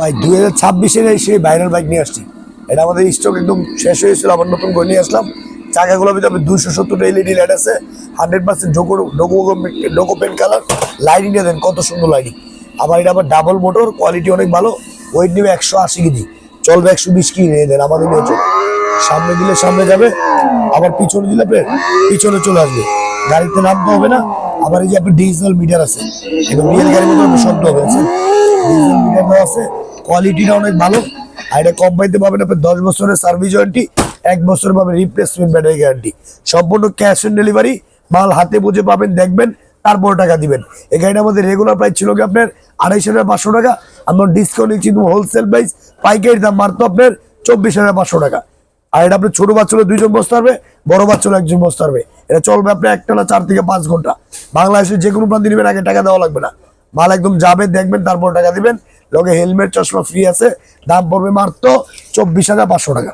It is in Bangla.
ভাই 2026-এর সেই ভাইরাল বাইক নিয়ে আসছি। এটা আমাদের স্টক একদম শেষ হয়েছিল, আবার নতুন করে নিয়ে আসলাম। চাকাগুলো ভিতরে 270 এলইডি লাইট আছে, 100% ডোকো পেন কালার। লাইটিং দেন কত সুন্দর লাইটিং। আবার এটা আবার ডাবল মোটর, কোয়ালিটি অনেক ভালো। ওয়েট নেবে 180 কেজি, চলবে 120 কেজি নিয়ে দেন আমাদের নিয়ে চলে। সামনে দিলে সামনে যাবে, আবার পিছনে দিলে পিছনে চলে আসবে, গাড়িতে নামতে হবে না। আবার এই যে আপনার ডিজিটাল মিটার আছে, এবং রিয়েল গাড়ির মতো শব্দ হবে, ডিজিটাল মিটার দেওয়া আছে। কোয়ালিটিটা অনেক ভালো। আর এটা কোম্পানিতে পাবেন আপনি 10 বছরের সার্ভিস ওয়ারেন্টি, 1 বছর পাবেন রিপ্লেসমেন্ট ব্যাটারি গ্যারান্টি, সম্পূর্ণ ক্যাশ অন ডেলিভারি। মাল হাতে বুঝে পাবেন, দেখবেন, তারপর টাকা দিবেন। এই গাড়িটা আমাদের রেগুলার প্রাইস ছিল কি আপনার 2,500 টাকা। আমরা ডিসকাউন্ট দিচ্ছি হোলসেল প্রাইস, পাইকারি দাম মাত্র আপনার 24,500 টাকা। আর এটা আপনার ছোট বাচ্চা হলে 2 জন বসতে পারবে, বড় বাচ্চা হলে 1 জন বসতে পারবে। এটা চলবে আপনার একটানা 4 থেকে 5 ঘন্টা। বাংলাদেশের যে কোনো প্রান্তে নেবেন, আগে টাকা দেওয়া লাগবে না। মাল একদম যাবে, দেখবেন, তারপর টাকা দিবেন। লগে হেলমেট চশমা ফ্রি আছে। দাম পড়বে মাত্র 24,500 টাকা।